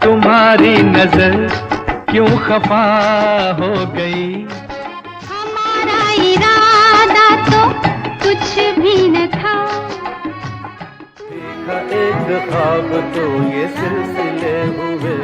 तुम्हारी नजर क्यों खफा हो गई। हमारा इरादा तो कुछ भी न था। देखा एक ख्वाब तो ये सिलसिले हुए,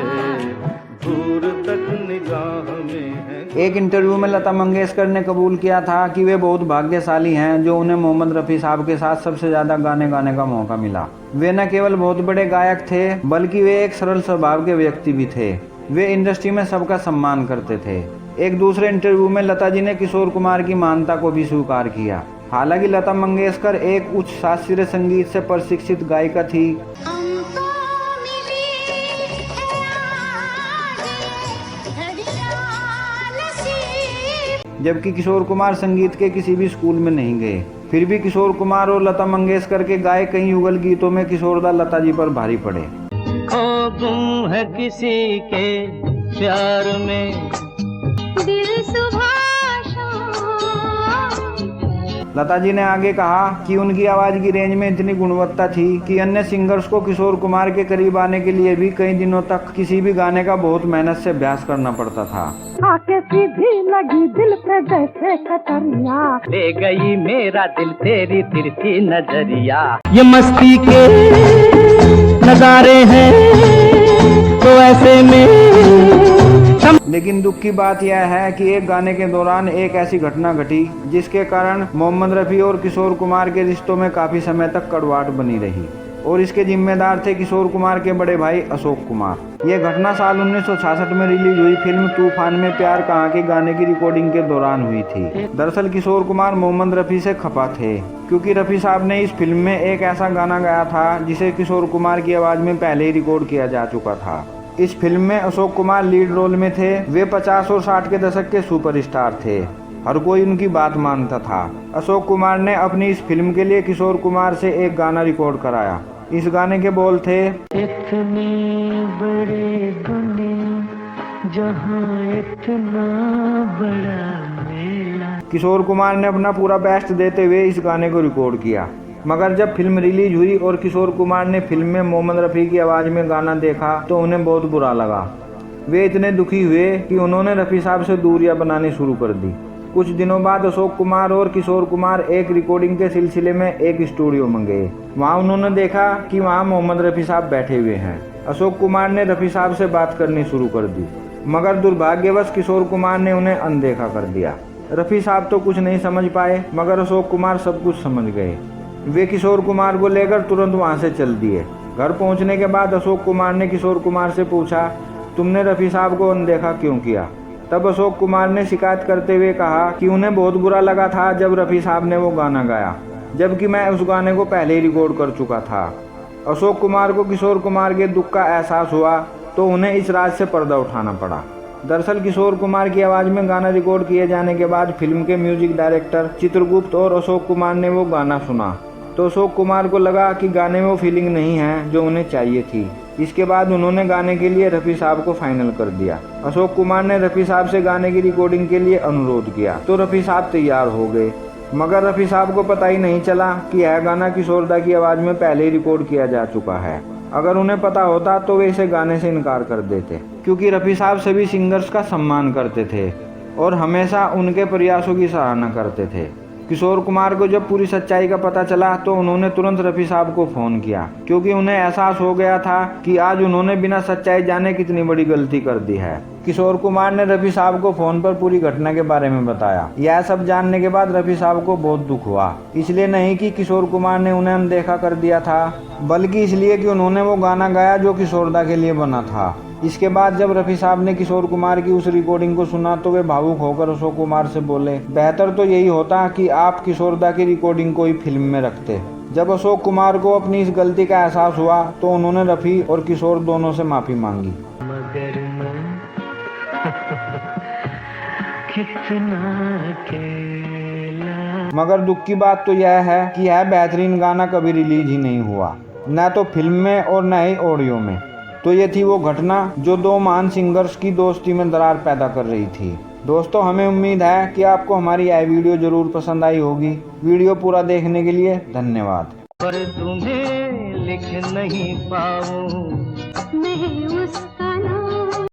दूर तक निगाह में है। एक इंटरव्यू में लता मंगेशकर ने कबूल किया था कि वे बहुत भाग्यशाली हैं जो उन्हें मोहम्मद रफ़ी साहब के साथ सबसे ज़्यादा गाने गाने का मौका मिला। वे न केवल बहुत बड़े गायक थे बल्कि वे एक सरल स्वभाव के व्यक्ति भी थे। वे इंडस्ट्री में सबका सम्मान करते थे। एक दूसरे इंटरव्यू में लता जी ने किशोर कुमार की महानता को भी स्वीकार किया। हालांकि लता मंगेशकर एक उच्च शास्त्रीय संगीत से प्रशिक्षित गायिका थी। जबकि किशोर कुमार संगीत के किसी भी स्कूल में नहीं गए। फिर भी किशोर कुमार और लता मंगेशकर के गाए कई युगल गीतों में किशोरदा लता जी पर भारी पड़े। खो गुम है किसी के प्यार में दिल सुबह लता जी ने आगे कहा कि उनकी आवाज की रेंज में इतनी गुणवत्ता थी कि अन्य सिंगर्स को किशोर कुमार के करीब आने के लिए भी कई दिनों तक किसी भी गाने का बहुत मेहनत से अभ्यास करना पड़ता था। आके सीधी लगी दिल पे जैसे कटरिया, ले गई मेरा दिल तेरी तिरछी नजरिया। ये मस्ती के नजारे हैं तो ऐसे में। लेकिन दुख की बात यह है कि एक गाने के दौरान एक ऐसी घटना घटी जिसके कारण मोहम्मद रफ़ी और किशोर कुमार के रिश्तों में काफी समय तक कड़वाहट बनी रही और इसके जिम्मेदार थे किशोर कुमार के बड़े भाई अशोक कुमार। यह घटना साल 1966 में रिलीज हुई फिल्म तूफान में प्यार कहाँ के गाने की रिकॉर्डिंग के दौरान हुई थी। दरअसल किशोर कुमार मोहम्मद रफ़ी से खफा थे क्योंकि रफ़ी साहब ने इस फिल्म में एक ऐसा गाना गाया था जिसे किशोर कुमार की आवाज में पहले ही रिकॉर्ड किया जा चुका था। इस फिल्म में अशोक कुमार लीड रोल में थे। वे 50 और 60 के दशक के सुपरस्टार थे। हर कोई उनकी बात मानता था। अशोक कुमार ने अपनी इस फिल्म के लिए किशोर कुमार से एक गाना रिकॉर्ड कराया। इस गाने के बोल थे, इतनी बड़ी दुनिया जहां इतना बड़ा मेला। किशोर कुमार ने अपना पूरा बेस्ट देते हुए इस गाने को रिकॉर्ड किया। मगर जब फिल्म रिलीज हुई और किशोर कुमार ने फिल्म में मोहम्मद रफ़ी की आवाज़ में गाना देखा तो उन्हें बहुत बुरा लगा। वे इतने दुखी हुए कि उन्होंने रफ़ी साहब से दूरियां बनानी शुरू कर दी। कुछ दिनों बाद अशोक कुमार और किशोर कुमार एक रिकॉर्डिंग के सिलसिले में एक स्टूडियो में गए। वहाँ उन्होंने देखा कि वहाँ मोहम्मद रफ़ी साहब बैठे हुए हैं। अशोक कुमार ने रफ़ी साहब से बात करनी शुरू कर दी मगर दुर्भाग्यवश किशोर कुमार ने उन्हें अनदेखा कर दिया। रफ़ी साहब तो कुछ नहीं समझ पाए मगर अशोक कुमार सब कुछ समझ गए। वे किशोर कुमार को लेकर तुरंत वहां से चल दिए। घर पहुंचने के बाद अशोक कुमार ने किशोर कुमार से पूछा, तुमने रफ़ी साहब को अनदेखा क्यों किया? तब अशोक कुमार ने शिकायत करते हुए कहा कि उन्हें बहुत बुरा लगा था जब रफ़ी साहब ने वो गाना गाया, जबकि मैं उस गाने को पहले ही रिकॉर्ड कर चुका था। अशोक कुमार को किशोर कुमार के दुख का एहसास हुआ तो उन्हें इस राज से पर्दा उठाना पड़ा। दरअसल किशोर कुमार की आवाज़ में गाना रिकॉर्ड किए जाने के बाद फिल्म के म्यूजिक डायरेक्टर चित्रगुप्त और अशोक कुमार ने वो गाना सुना तो अशोक कुमार को लगा कि गाने में वो फीलिंग नहीं है जो उन्हें चाहिए थी। इसके बाद उन्होंने गाने के लिए रफ़ी साहब को फाइनल कर दिया। अशोक कुमार ने रफ़ी साहब से गाने की रिकॉर्डिंग के लिए अनुरोध किया तो रफ़ी साहब तैयार हो गए मगर रफ़ी साहब को पता ही नहीं चला कि यह गाना किशोरदा की आवाज़ में पहले ही रिकॉर्ड किया जा चुका है। अगर उन्हें पता होता तो वे इसे गाने से इनकार कर देते क्योंकि रफ़ी साहब सभी सिंगर्स का सम्मान करते थे और हमेशा उनके प्रयासों की सराहना करते थे। किशोर कुमार को जब पूरी सच्चाई का पता चला तो उन्होंने तुरंत रफ़ी साहब को फ़ोन किया क्योंकि उन्हें एहसास हो गया था कि आज उन्होंने बिना सच्चाई जाने कितनी बड़ी गलती कर दी है। किशोर कुमार ने रफ़ी साहब को फ़ोन पर पूरी घटना के बारे में बताया। यह सब जानने के बाद रफ़ी साहब को बहुत दुख हुआ, इसलिए नहीं कि किशोर कुमार ने उन्हें अनदेखा कर दिया था बल्कि इसलिए कि उन्होंने वो गाना गाया जो किशोरदा के लिए बना था। इसके बाद जब रफ़ी साहब ने किशोर कुमार की उस रिकॉर्डिंग को सुना तो वे भावुक होकर अशोक कुमार से बोले, बेहतर तो यही होता कि आप किशोरदा की रिकॉर्डिंग को ही फिल्म में रखते। जब अशोक कुमार को अपनी इस गलती का एहसास हुआ तो उन्होंने रफ़ी और किशोर दोनों से माफ़ी मांगी। मगर कितना अकेला। मगर दुख की बात तो यह है कि यह बेहतरीन गाना कभी रिलीज ही नहीं हुआ, न तो फिल्म में और न ही ऑडियो में। तो ये थी वो घटना जो दो महान सिंगर्स की दोस्ती में दरार पैदा कर रही थी। दोस्तों, हमें उम्मीद है कि आपको हमारी यह वीडियो जरूर पसंद आई होगी। वीडियो पूरा देखने के लिए धन्यवाद। पर तुम्हें लिख नहीं पाऊं मैं उस